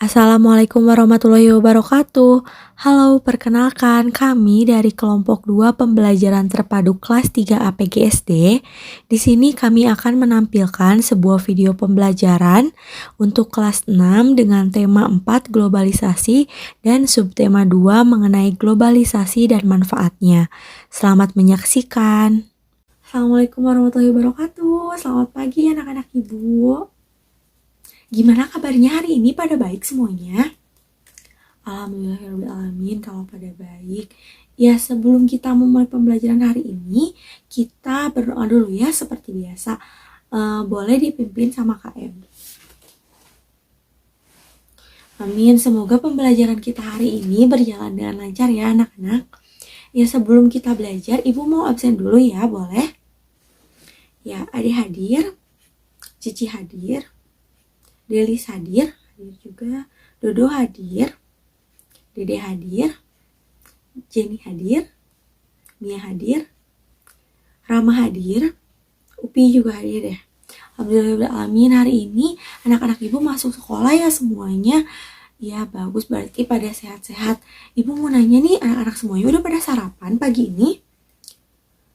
Assalamualaikum warahmatullahi wabarakatuh. Halo, perkenalkan kami dari kelompok 2 pembelajaran terpadu kelas 3 APGSD. Di sini kami akan menampilkan sebuah video pembelajaran untuk kelas 6 dengan tema 4 globalisasi dan subtema 2 mengenai globalisasi dan manfaatnya. Selamat menyaksikan. Assalamualaikum warahmatullahi wabarakatuh. Selamat pagi anak-anak ibu. Gimana kabarnya hari ini, pada baik semuanya? Alhamdulillahirrahmanirrahim kalau pada baik. Ya, sebelum kita memulai pembelajaran hari ini, kita berdoa dulu ya seperti biasa. Boleh dipimpin sama KM. Amin, semoga pembelajaran kita hari ini berjalan dengan lancar ya anak-anak. Ya, sebelum kita belajar, Ibu mau absen dulu ya, boleh? Ya, Adik hadir, Cici hadir, Delis hadir juga, Dodo hadir, Dede hadir, Jenny hadir, Mia hadir, Rama hadir, Upi juga hadir ya. Alhamdulillahirrahmanirrahim, hari ini anak-anak ibu masuk sekolah ya semuanya. Ya bagus, berarti pada sehat-sehat. Ibu mau nanya nih, anak-anak semuanya udah pada sarapan pagi ini?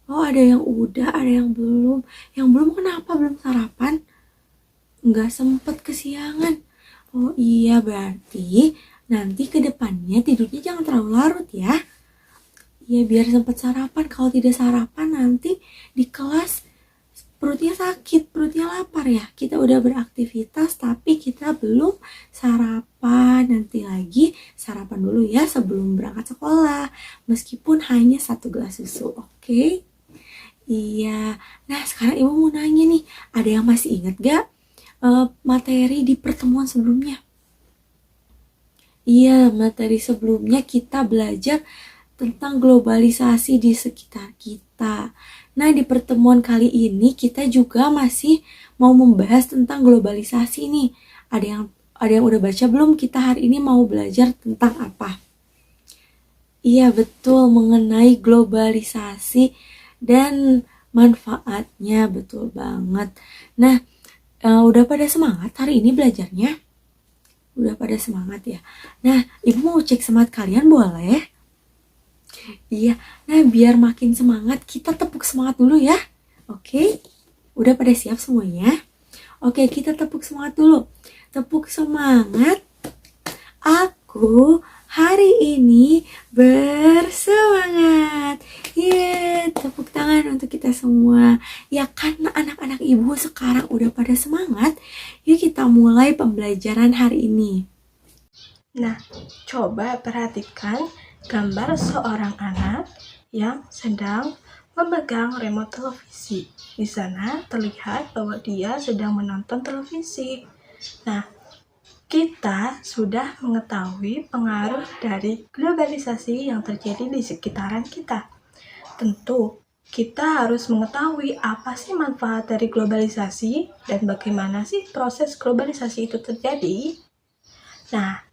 Oh, ada yang udah, ada yang belum. Yang belum kenapa belum sarapan? Nggak sempet kesiangan. Oh iya, berarti nanti ke depannya tidurnya jangan terlalu larut ya. Ya biar sempat sarapan. Kalau tidak sarapan nanti di kelas perutnya sakit, perutnya lapar ya. Kita udah beraktivitas tapi kita belum sarapan. Nanti lagi sarapan dulu ya sebelum berangkat sekolah. Meskipun hanya 1 gelas susu, oke? Iya. Nah sekarang ibu mau nanya nih, ada yang masih ingat gak materi di pertemuan sebelumnya? Iya, materi sebelumnya kita belajar tentang globalisasi di sekitar kita. Nah, di pertemuan kali ini kita juga masih mau membahas tentang globalisasi nih. Ada yang udah baca belum? Kita hari ini mau belajar tentang apa? Iya, betul, mengenai globalisasi dan manfaatnya, betul banget. Nah, udah pada semangat hari ini belajarnya? Udah pada semangat ya? Nah, ibu mau cek semangat kalian boleh? Iya, nah biar makin semangat kita tepuk semangat dulu ya. Oke, udah pada siap semuanya? Oke, kita tepuk semangat dulu. Tepuk semangat. Aku hari ini bersemangat. Tepuk tangan untuk kita semua. Ya, karena anak-anak ibu sekarang udah pada semangat, yuk kita mulai pembelajaran hari ini. Nah, coba perhatikan gambar seorang anak yang sedang memegang remote televisi. Di sana terlihat bahwa dia sedang menonton televisi. Nah, kita sudah mengetahui pengaruh dari globalisasi yang terjadi di sekitaran kita. Tentu, kita harus mengetahui apa sih manfaat dari globalisasi dan bagaimana sih proses globalisasi itu terjadi. Nah,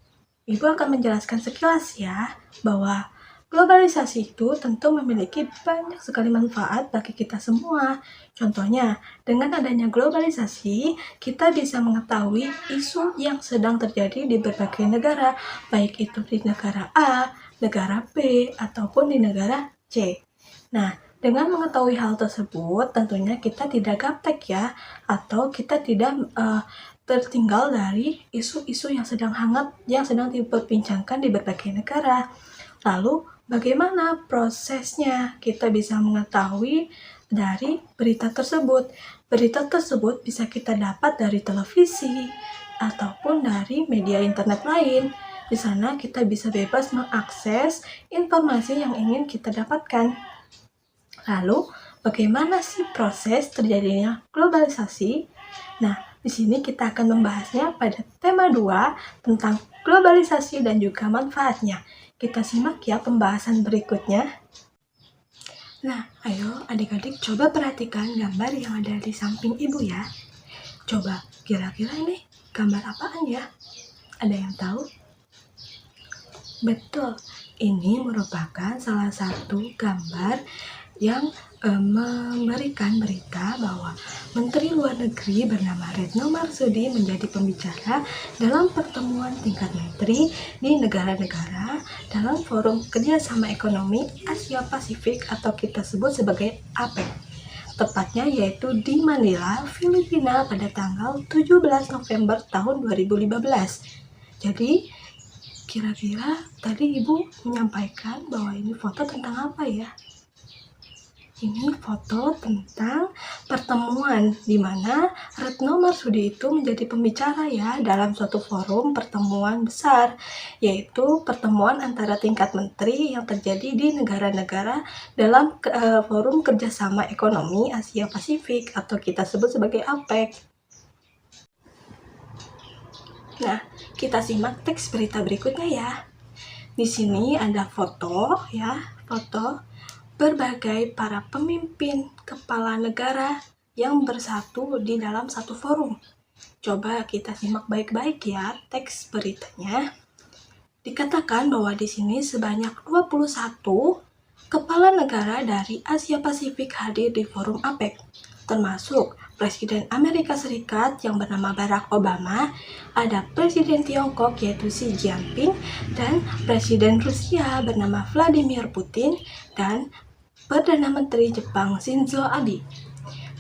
Ibu akan menjelaskan sekilas ya, bahwa globalisasi itu tentu memiliki banyak sekali manfaat bagi kita semua. Contohnya, dengan adanya globalisasi, kita bisa mengetahui isu yang sedang terjadi di berbagai negara, baik itu di negara A, negara B, ataupun di negara C. Nah, dengan mengetahui hal tersebut, tentunya kita tidak gaptek ya, atau kita tidak tertinggal dari isu-isu yang sedang hangat, yang sedang diperbincangkan di berbagai negara. Lalu, bagaimana prosesnya kita bisa mengetahui dari berita tersebut? Berita tersebut bisa kita dapat dari televisi ataupun dari media internet lain. Di sana kita bisa bebas mengakses informasi yang ingin kita dapatkan. Lalu, bagaimana sih proses terjadinya globalisasi? Nah, di sini kita akan membahasnya pada tema 2 tentang globalisasi dan juga manfaatnya. Kita simak ya pembahasan berikutnya. Nah, ayo adik-adik coba perhatikan gambar yang ada di samping ibu ya. Coba, kira-kira ini gambar apaan ya? Ada yang tahu? Betul, ini merupakan salah satu gambar yang memberikan berita bahwa Menteri Luar Negeri bernama Retno Marsudi menjadi pembicara dalam pertemuan tingkat menteri di negara-negara dalam Forum Kerjasama Ekonomi Asia Pasifik atau kita sebut sebagai APEC. Tepatnya yaitu di Manila, Filipina pada tanggal 17 November tahun 2015. Jadi, kira-kira tadi Ibu menyampaikan bahwa ini foto tentang apa ya? Ini foto tentang pertemuan di mana Retno Marsudi itu menjadi pembicara ya dalam suatu forum pertemuan besar, yaitu pertemuan antara tingkat menteri yang terjadi di negara-negara dalam Forum Kerjasama Ekonomi Asia Pasifik atau kita sebut sebagai APEC. Nah, kita simak teks berita berikutnya ya. Di sini ada foto ya, foto berbagai para pemimpin kepala negara yang bersatu di dalam satu forum. Coba kita simak baik-baik ya teks beritanya. Dikatakan bahwa di sini sebanyak 21 kepala negara dari Asia Pasifik hadir di forum APEC, termasuk Presiden Amerika Serikat yang bernama Barack Obama, ada Presiden Tiongkok yaitu Xi Jinping, dan Presiden Rusia bernama Vladimir Putin, dan Perdana Menteri Jepang Shinzo Abe.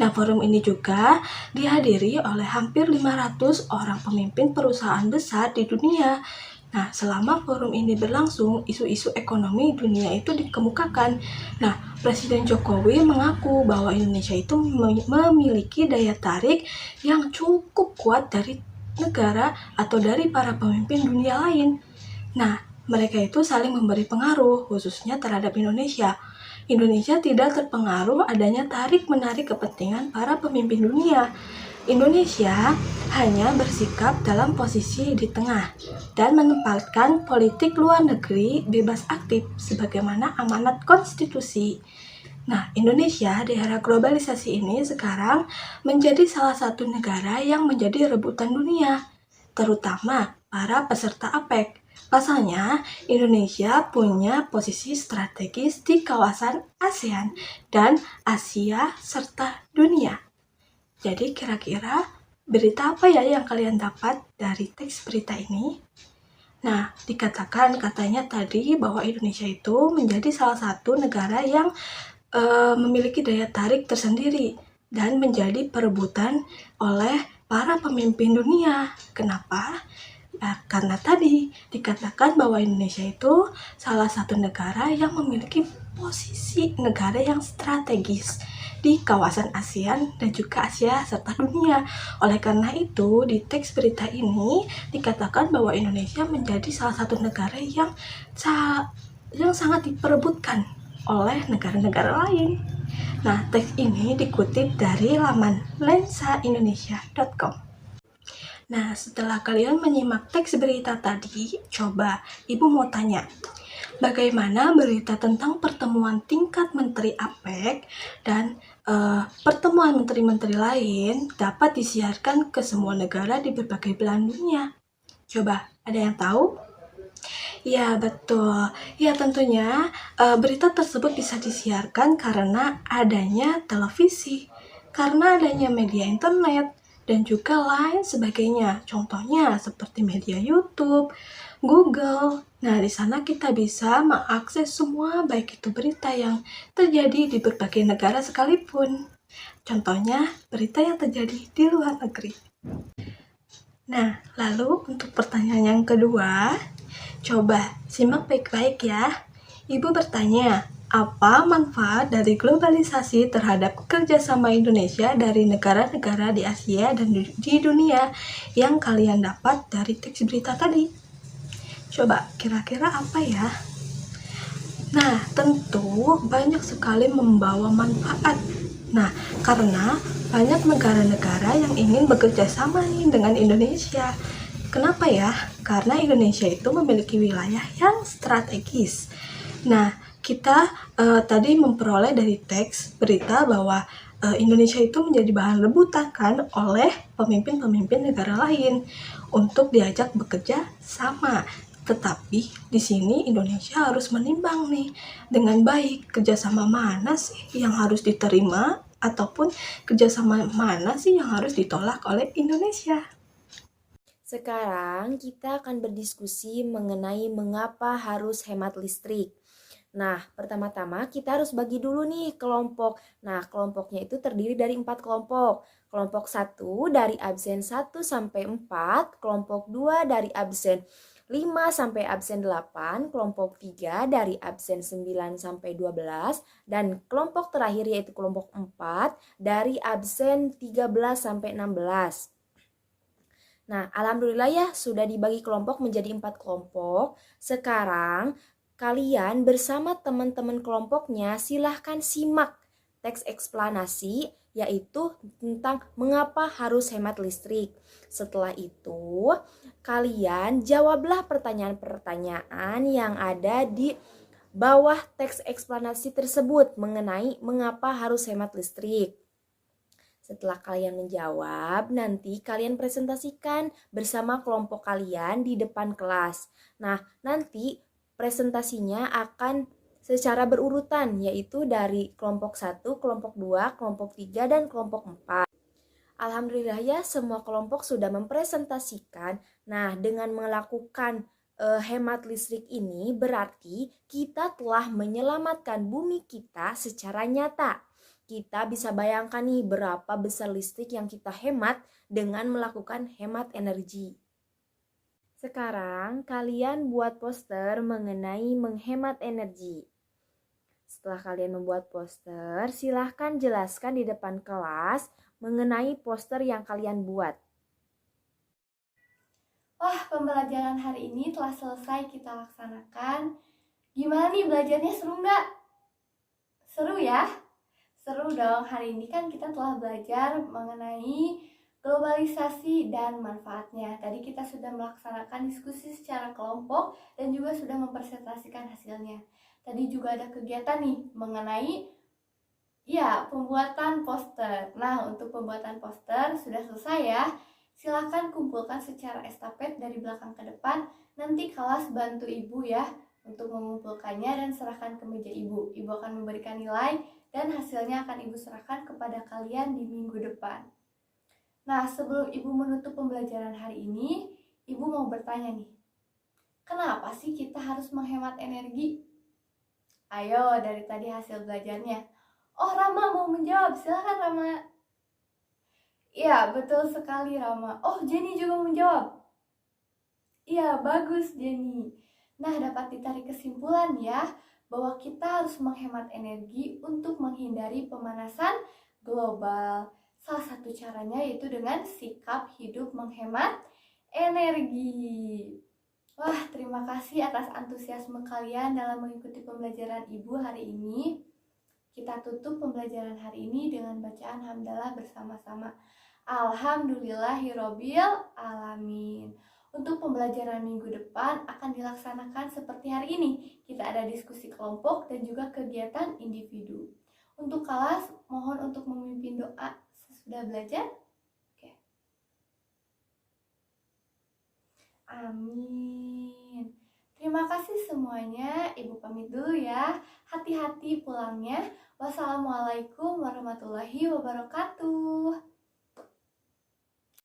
Nah, forum ini juga dihadiri oleh hampir 500 orang pemimpin perusahaan besar di dunia. Nah, selama forum ini berlangsung, isu-isu ekonomi dunia itu dikemukakan. Nah, Presiden Jokowi mengaku bahwa Indonesia itu memiliki daya tarik yang cukup kuat dari negara atau dari para pemimpin dunia lain. Nah, mereka itu saling memberi pengaruh, khususnya terhadap Indonesia. Indonesia tidak terpengaruh adanya tarik-menarik kepentingan para pemimpin dunia. Indonesia hanya bersikap dalam posisi di tengah dan menempatkan politik luar negeri bebas aktif sebagaimana amanat konstitusi. Nah, Indonesia di era globalisasi ini sekarang menjadi salah satu negara yang menjadi rebutan dunia, terutama para peserta APEC. Pasalnya, Indonesia punya posisi strategis di kawasan ASEAN dan Asia serta dunia. Jadi kira-kira berita apa ya yang kalian dapat dari teks berita ini? Nah, dikatakan katanya tadi bahwa Indonesia itu menjadi salah satu negara yang memiliki daya tarik tersendiri dan menjadi perebutan oleh para pemimpin dunia. Kenapa? Nah, karena tadi dikatakan bahwa Indonesia itu salah satu negara yang memiliki posisi negara yang strategis di kawasan ASEAN dan juga Asia serta dunia. Oleh karena itu, di teks berita ini dikatakan bahwa Indonesia menjadi salah satu negara yang sangat diperebutkan oleh negara-negara lain. Nah, teks ini dikutip dari laman lensaindonesia.com. Nah, setelah kalian menyimak teks berita tadi, coba Ibu mau tanya, bagaimana berita tentang pertemuan tingkat menteri APEC dan pertemuan menteri-menteri lain dapat disiarkan ke semua negara di berbagai belahan dunia? Coba, ada yang tahu? Ya, betul. Ya, tentunya berita tersebut bisa disiarkan karena adanya televisi, karena adanya media internet, dan juga lain sebagainya. Contohnya seperti media YouTube, Google. Nah, di sana kita bisa mengakses semua baik itu berita yang terjadi di berbagai negara sekalipun. Contohnya berita yang terjadi di luar negeri. Nah, lalu untuk pertanyaan yang kedua, coba simak baik-baik ya. Ibu bertanya, apa manfaat dari globalisasi terhadap kerjasama Indonesia dari negara-negara di Asia dan di dunia yang kalian dapat dari teks berita tadi? Coba, kira-kira apa ya? Nah, tentu banyak sekali membawa manfaat. Nah, karena banyak negara-negara yang ingin bekerja sama nih dengan Indonesia. Kenapa ya? Karena Indonesia itu memiliki wilayah yang strategis. Nah, kita tadi memperoleh dari teks berita bahwa Indonesia itu menjadi bahan rebutan kan oleh pemimpin-pemimpin negara lain untuk diajak bekerja sama. Tetapi di sini Indonesia harus menimbang nih dengan baik, kerjasama mana sih yang harus diterima ataupun kerjasama mana sih yang harus ditolak oleh Indonesia. Sekarang kita akan berdiskusi mengenai mengapa harus hemat listrik. Nah, pertama-tama kita harus bagi dulu nih kelompok. Nah, kelompoknya itu terdiri dari 4 kelompok. Kelompok 1 dari absen 1 sampai 4, kelompok 2 dari absen 5 sampai absen 8, kelompok 3 dari absen 9 sampai 12, dan kelompok terakhir yaitu kelompok 4 dari absen 13 sampai 16. Nah, alhamdulillah ya sudah dibagi kelompok menjadi 4 kelompok. Sekarang kalian bersama teman-teman kelompoknya silahkan simak teks eksplanasi yaitu tentang mengapa harus hemat listrik. Setelah itu, kalian jawablah pertanyaan-pertanyaan yang ada di bawah teks eksplanasi tersebut mengenai mengapa harus hemat listrik. Setelah kalian menjawab, nanti kalian presentasikan bersama kelompok kalian di depan kelas. Nah, nanti presentasinya akan secara berurutan, yaitu dari kelompok 1, kelompok 2, kelompok 3, dan kelompok 4. Alhamdulillah ya, semua kelompok sudah mempresentasikan. Nah, dengan melakukan hemat listrik ini berarti kita telah menyelamatkan bumi kita secara nyata. Kita bisa bayangkan nih berapa besar listrik yang kita hemat dengan melakukan hemat energi. Sekarang kalian buat poster mengenai menghemat energi. Setelah kalian membuat poster, silahkan jelaskan di depan kelas mengenai poster yang kalian buat. Wah, pembelajaran hari ini telah selesai kita laksanakan. Gimana nih belajarnya, seru nggak? Seru ya? Seru dong, hari ini kan kita telah belajar mengenai globalisasi dan manfaatnya. Tadi kita sudah melaksanakan diskusi secara kelompok dan juga sudah mempresentasikan hasilnya. Tadi juga ada kegiatan nih mengenai pembuatan poster. Nah, untuk pembuatan poster sudah selesai ya. Silakan kumpulkan secara estafet dari belakang ke depan. Nanti kelas bantu ibu ya untuk mengumpulkannya dan serahkan ke meja ibu. Ibu akan memberikan nilai dan hasilnya akan ibu serahkan kepada kalian di minggu depan. Nah, sebelum ibu menutup pembelajaran hari ini, ibu mau bertanya nih. Kenapa sih kita harus menghemat energi? Ayo, dari tadi hasil belajarnya. Oh, Rama mau menjawab. Silakan Rama. Iya, betul sekali Rama. Oh, Jenny juga menjawab. Iya, bagus Jenny. Nah, dapat ditarik kesimpulan ya, bahwa kita harus menghemat energi untuk menghindari pemanasan global. Salah satu caranya yaitu dengan sikap hidup menghemat energi. Wah, terima kasih atas antusiasme kalian dalam mengikuti pembelajaran Ibu hari ini. Kita tutup pembelajaran hari ini dengan bacaan hamdalah bersama-sama. Alhamdulillahirobbil alamin. Untuk pembelajaran minggu depan akan dilaksanakan seperti hari ini. Kita ada diskusi kelompok dan juga kegiatan individu. Untuk kelas, mohon untuk memimpin doa sesudah belajar. Oke. Amin. Terima kasih semuanya. Ibu pamit dulu ya. Hati-hati pulangnya. Wassalamualaikum warahmatullahi wabarakatuh.